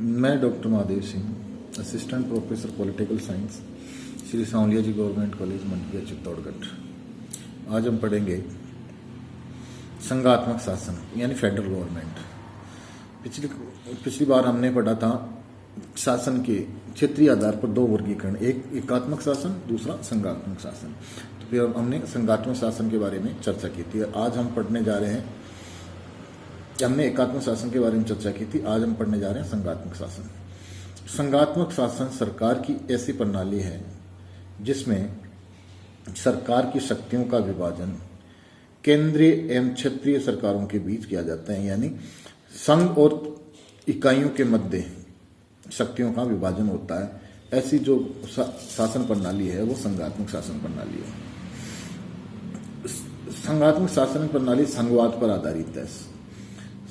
मैं doctor Mahadev Singh, assistant professor political science, Shri Sanwaliya ji government college Mandaliya Chittorgarh. आज हम पढ़ेंगे संघात्मक शासन यानी फेडरल गवर्नमेंट। पिछली बार हमने पढ़ा था शासन के क्षेत्रीय आधार पर दो वर्गीकरण, एक एकात्मक शासन, दूसरा संघात्मक शासन। तो फिर हमने संघात्मक शासन के बारे में चर्चा की थी। आज हम पढ़ने जा रहे हैं, हमने एकात्मक शासन के बारे में चर्चा की थी, आज हम पढ़ने जा रहे हैं संघात्मक शासन। संघात्मक शासन सरकार की ऐसी प्रणाली है जिसमें सरकार की शक्तियों का विभाजन केंद्रीय एवं क्षेत्रीय सरकारों के बीच किया जाता है, यानी संघ और इकाइयों के मध्य शक्तियों का विभाजन होता है। ऐसी जो शासन प्रणाली है वो संघात्मक शासन प्रणाली है। संघात्मक शासन प्रणाली संघवाद पर आधारित है।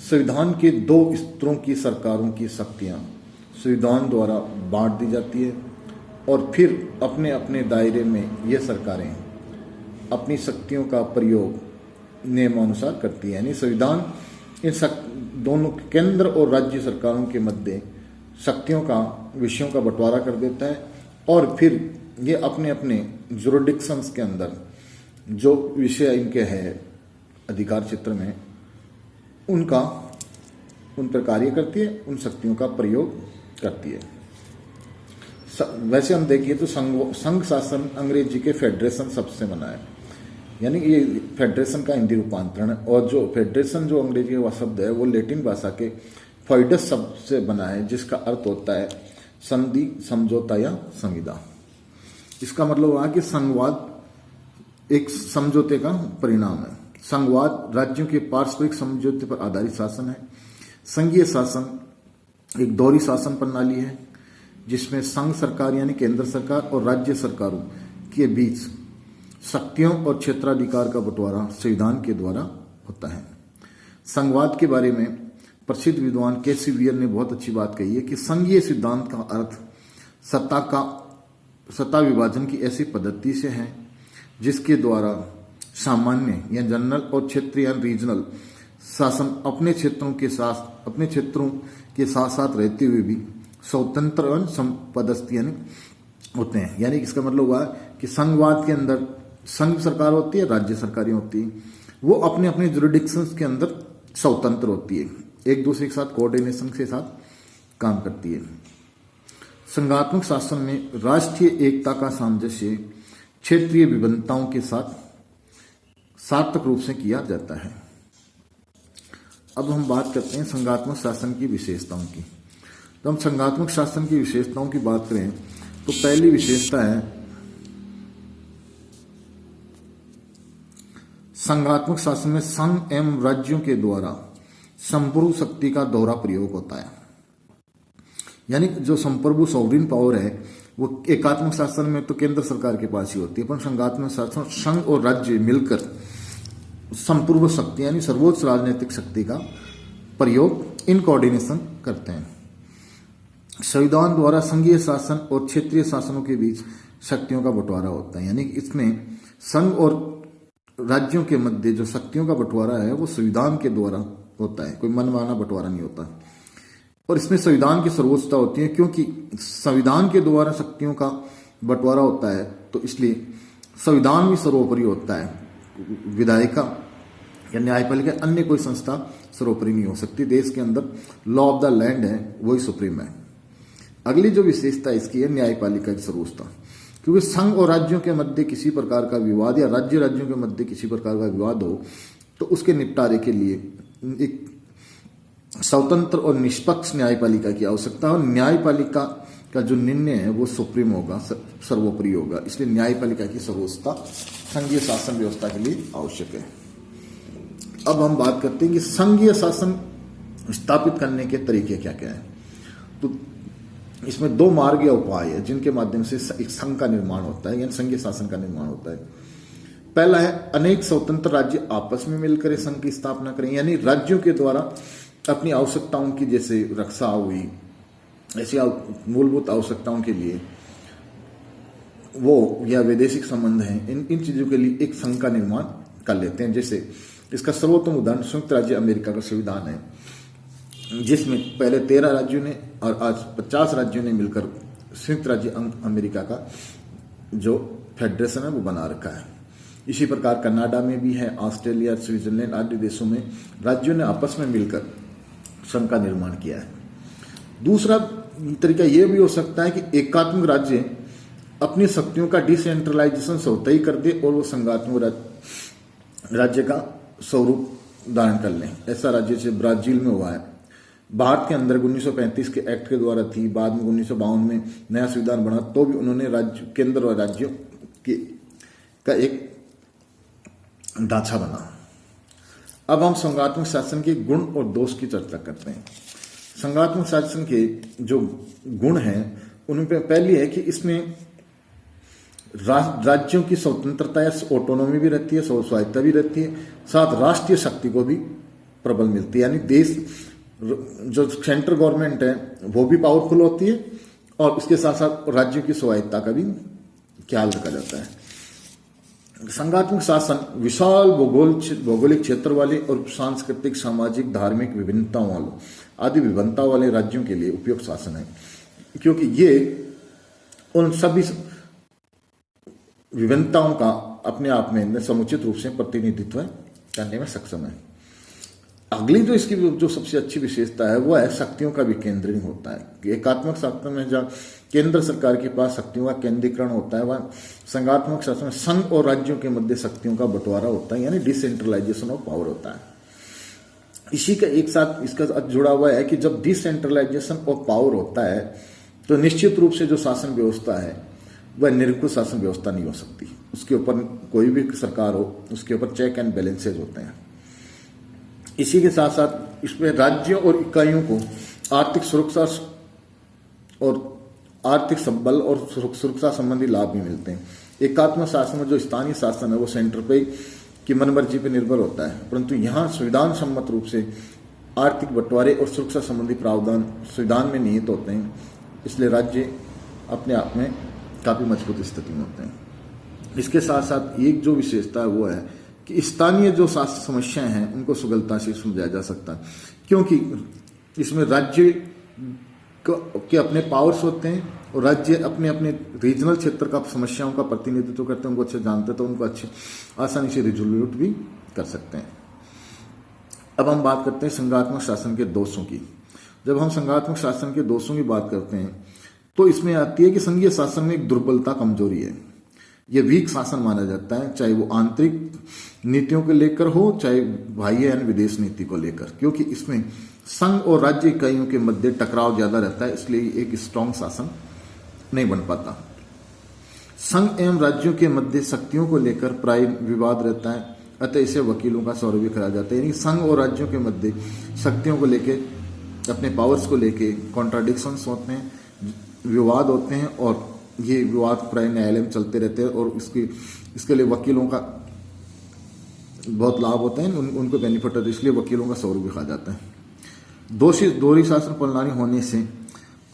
संविधान के दो स्तरों की सरकारों की शक्तियां संविधान द्वारा बांट दी जाती है और फिर अपने अपने दायरे में ये सरकारें अपनी शक्तियों का प्रयोग नियमानुसार करती है। यानी संविधान इन दोनों केंद्र और राज्य सरकारों के मध्य शक्तियों का, विषयों का बंटवारा कर देता है और फिर ये अपने अपने जुरिडिक्शंस के अंदर जो विषय इनके हैं अधिकार क्षेत्र में उन पर कार्य करती है, उन शक्तियों का प्रयोग करती है। वैसे हम देखिए तो संघ शासन अंग्रेजी के फेडरेशन शब्द से बना है, यानी ये फेडरेशन का हिंदी रूपांतरण है। और जो फेडरेशन जो अंग्रेजी का शब्द है वो लैटिन भाषा के फॉइडस शब्द से बना है, जिसका अर्थ होता है संधि, समझौता या संविदा। इसका मतलब हुआ कि संघवाद एक समझौते का परिणाम है। संघवाद राज्यों के पारस्परिक समझौते पर आधारित शासन है। संघीय शासन एक दोहरी शासन प्रणाली है जिसमें संघ सरकार यानी केंद्र सरकार और राज्य सरकारों के बीच शक्तियों और क्षेत्राधिकार का बंटवारा संविधान के द्वारा होता है। संघवाद के बारे में प्रसिद्ध विद्वान केसी वियर ने बहुत अच्छी बात कही है कि संघीय सिद्धांत का अर्थ सत्ता विभाजन की ऐसी पद्धति से है जिसके द्वारा सामान्य या जनरल और क्षेत्रीय या रीजनल शासन अपने क्षेत्रों के साथ साथ रहते हुए भी स्वतंत्र और पदस्थ होते हैं। यानी इसका मतलब हुआ कि संघवाद के अंदर संघ सरकार होती है, राज्य सरकारें होती हैं, वो अपने अपने जुरिडिक्शंस के अंदर स्वतंत्र होती है, एक दूसरे के साथ कोऑर्डिनेशन के साथ काम करती है। संघात्मक शासन में राष्ट्रीय एकता का सामंजस्य क्षेत्रीय विभिन्नताओं के साथ सार्थक रूप से किया जाता है। अब हम बात करते हैं संघात्मक शासन की विशेषताओं की। जब हम संघात्मक शासन की विशेषताओं की बात करें तो पहली विशेषता है संघात्मक शासन में संघ एवं राज्यों के द्वारा संप्रभु शक्ति का दोहरा प्रयोग होता है। यानी जो संप्रभु सॉवरेन पावर है वो एकात्मक शासन में तो केंद्र सरकार के पास ही होती है, पर संघात्मक शासन संघ और राज्य मिलकर संपूर्ण शक्ति यानी सर्वोच्च राजनीतिक शक्ति का प्रयोग इन कोऑर्डिनेशन करते हैं। संविधान द्वारा संघीय शासन और क्षेत्रीय शासनों के बीच शक्तियों का बंटवारा होता है। यानी इसमें संघ और राज्यों के मध्य जो शक्तियों का बंटवारा है वो संविधान के द्वारा होता है, कोई मनमाना बंटवारा नहीं होता। और इसमें संविधान की सर्वोच्चता होती है, क्योंकि संविधान के द्वारा शक्तियों का बंटवारा होता है तो इसलिए संविधान भी सर्वोपरि होता है। विधायिका या न्यायपालिका अन्य कोई संस्था सर्वोपरि नहीं हो सकती। देश के अंदर लॉ ऑफ द लैंड है वही सुप्रीम है। अगली जो विशेषता इसकी है न्यायपालिका की सर्वोच्चता, क्योंकि संघ और राज्यों के मध्य किसी प्रकार का विवाद या राज्यों के मध्य किसी प्रकार का विवाद हो तो उसके निपटारे के लिए एक स्वतंत्र और निष्पक्ष न्यायपालिका की आवश्यकता है। और न्यायपालिका का जो निर्णय है वो सुप्रीम होगा, सर्वोपरि होगा। इसलिए न्यायपालिका की सर्वोच्चता संघीय शासन व्यवस्था के लिए आवश्यक है। अब हम बात करते हैं कि संघीय शासन स्थापित करने के तरीके क्या क्या है। तो इसमें दो मार्ग या उपाय है जिनके माध्यम से एक संघ का निर्माण होता है, यानी संघीय शासन का निर्माण होता है। पहला है अनेक स्वतंत्र राज्य आपस में मिलकर संघ की स्थापना करें, यानी राज्यों के द्वारा अपनी आवश्यकताओं की, जैसे रक्षा हुई, ऐसी मूलभूत आवश्यकताओं के लिए वो या वैदेशिक संबंध हैं, इन चीजों के लिए एक संघ का निर्माण कर लेते हैं। जैसे इसका सर्वोत्तम उदाहरण संयुक्त राज्य अमेरिका का संविधान है। जिसमें पहले 13 राज्यों ने और आज 50 राज्यों ने मिलकर संयुक्त राज्य अमेरिका का जो फेडरेशन है वो बना रखा है। इसी प्रकार कनाडा में भी है, ऑस्ट्रेलिया, स्विट्जरलैंड आदि देशों में राज्यों ने आपस में मिलकर संघ का निर्माण किया है। दूसरा तरीका यह भी हो सकता है कि एकात्मक राज्य अपनी शक्तियों का डिसेंट्रलाइजेशन स्वतः ही कर दे और वो संघात्मक राज्य का स्वरूप धारण कर लें। ऐसा राज्य से ब्राजील में हुआ है। भारत के अंदर 1935 के एक्ट के द्वारा थी, बाद में 1952 में नया संविधान बना तो भी उन्होंने राज्य, केंद्र और राज्यों का एक ढांचा बना। अब हम संघात्मक शासन के गुण और दोष की चर्चा करते हैं। संघात्मक शासन के जो गुण हैं उनमें पहली है कि इसमें राज्यों की स्वतंत्रता या ऑटोनॉमी भी रहती है, स्वायत्तता भी रहती है, साथ राष्ट्रीय शक्ति को भी प्रबल मिलती है। यानी देश जो सेंट्रल गवर्नमेंट है वो भी पावरफुल होती है और उसके साथ साथ राज्यों की स्वायत्तता का भी ख्याल रखा जाता है। संघात्मक शासन विशाल भौगोलिक क्षेत्र वाले और सांस्कृतिक, सामाजिक, धार्मिक विभिन्नताओं वाले आदि विभिन्नता वाले राज्यों के लिए उपयुक्त शासन है, क्योंकि ये उन सभी विभिन्नताओं का अपने आप में समुचित रूप से प्रतिनिधित्व करने में सक्षम है। अगली जो इसकी जो सबसे अच्छी विशेषता है वो है शक्तियों का विकेंद्रीकरण होता है। एकात्मक शासन में जहाँ केंद्र सरकार के पास शक्तियों का केंद्रीकरण होता है, वह संघात्मक शासन में संघ और राज्यों के मध्य शक्तियों का बंटवारा होता है, यानी डिसेंट्रलाइजेशन ऑफ पावर होता है। इसी का एक साथ इसका जुड़ा हुआ है कि जब डिसेंट्रलाइजेशन ऑफ पावर होता है तो निश्चित रूप से जो शासन व्यवस्था है वह निरंकुश शासन व्यवस्था नहीं हो सकती। उसके ऊपर कोई भी सरकार हो उसके ऊपर चेक एंड बैलेंसेज होते हैं। इसी के साथ साथ इसमें राज्यों और इकाइयों को आर्थिक सुरक्षा और आर्थिक संबल और सुरक्षा संबंधी लाभ भी मिलते हैं। एकात्मक शासन में जो स्थानीय शासन है वो सेंटर पे की मनमर्जी पर निर्भर होता है, परंतु यहाँ संविधान सम्मत रूप से आर्थिक बंटवारे और सुरक्षा संबंधी प्रावधान संविधान में निहित होते हैं, इसलिए राज्य अपने आप में काफी मजबूत स्थिति में होते हैं। इसके साथ साथ एक जो विशेषता है वो है कि स्थानीय जो समस्याएं हैं उनको सुगमता से सुलझाया जा सकता है, क्योंकि इसमें राज्य के अपने पावर्स होते हैं और राज्य अपने अपने रीजनल क्षेत्र का समस्याओं का प्रतिनिधित्व करते हैं, उनको अच्छे जानते हैं तो उनको अच्छे आसानी से रिजोल्यूट भी कर सकते हैं। अब हम बात करते हैं संघात्मक शासन के दोषों की। जब हम संघात्मक शासन के दोषों की बात करते हैं तो इसमें आती है कि संघीय शासन में एक दुर्बलता, कमजोरी है। यह वीक शासन माना जाता है, चाहे वो आंतरिक नीतियों को लेकर हो चाहे बाह्य यानी विदेश नीति को लेकर, क्योंकि इसमें संघ और राज्य इकाइयों के मध्य टकराव ज्यादा रहता है, इसलिए एक स्ट्रॉन्ग शासन नहीं बन पाता। संघ एवं राज्यों के मध्य शक्तियों को लेकर प्राय विवाद रहता है, अतः इसे वकीलों का सौरभ भी कहा जाता है। यानी संघ और राज्यों के मध्य शक्तियों को लेकर, अपने पावर्स को लेकर कॉन्ट्राडिक्शंस होते हैं, विवाद होते हैं और ये विवाद प्राय न्यायालय में चलते रहते हैं और इसके लिए वकीलों का बहुत लाभ होता है, उनको बेनिफिट होता है, इसलिए वकीलों का सौरभ भी कहा जाता है। दोहरी शासन प्रणाली होने से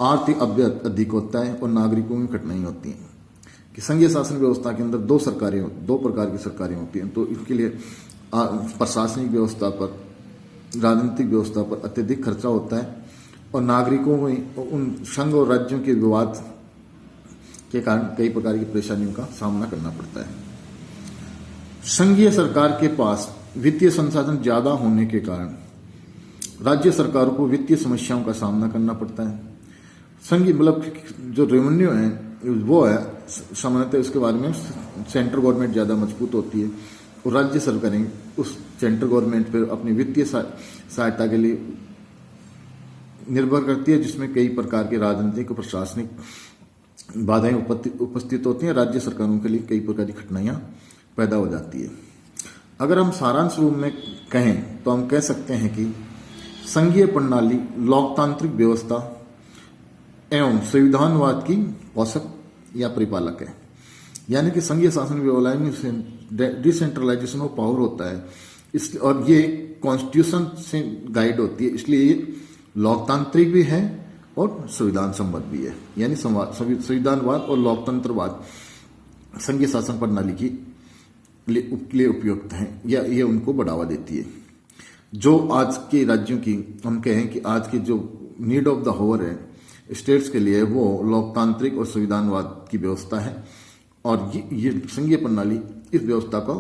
आर्थिक अव्यय अधिक होता है और नागरिकों में कठिनाई होती है कि संघीय शासन व्यवस्था के अंदर दो प्रकार की सरकारें होती हैं, तो इसके लिए प्रशासनिक व्यवस्था पर, राजनीतिक व्यवस्था पर अत्यधिक खर्चा होता है और नागरिकों में उन संघ और राज्यों के विवाद के कारण कई प्रकार की परेशानियों का सामना करना पड़ता है। संघीय सरकार के पास वित्तीय संसाधन ज्यादा होने के कारण राज्य सरकारों को वित्तीय समस्याओं का सामना करना पड़ता है। संघीय मतलब जो रेवेन्यू है वो है सामान्यतः इसके बारे में सेंट्रल गवर्नमेंट ज्यादा मजबूत होती है और राज्य सरकारें उस सेंट्रल गवर्नमेंट पर अपनी वित्तीय सहायता के लिए निर्भर करती है, जिसमें कई प्रकार के राजनीतिक और प्रशासनिक बाधाएं उपस्थित होती हैं। राज्य सरकारों के लिए कई प्रकार की कठिनाइयां पैदा हो जाती है। अगर हम सारांश रूप में कहें तो हम कह सकते हैं कि संघीय प्रणाली लोकतांत्रिक व्यवस्था एवं संविधानवाद की पोषक या परिपालक है। यानी कि संघीय शासन व्यवस्था में डिसेंट्रलाइजेशन ऑफ पावर होता है और ये कॉन्स्टिट्यूशन से गाइड होती है, इसलिए ये लोकतांत्रिक भी है और संविधान सम्मत भी है। यानी संविधानवाद और लोकतंत्रवाद संघीय शासन प्रणाली की लिए उपयुक्त हैं या ये उनको बढ़ावा देती है। जो आज के राज्यों की हम कहें कि आज की जो नीड ऑफ द होवर है स्टेट्स के लिए, वो लोकतांत्रिक और संविधानवाद की व्यवस्था है। और ये संघीय प्रणाली इस व्यवस्था को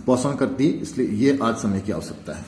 पोषण करती है, इसलिए ये आज समय की आवश्यकता है।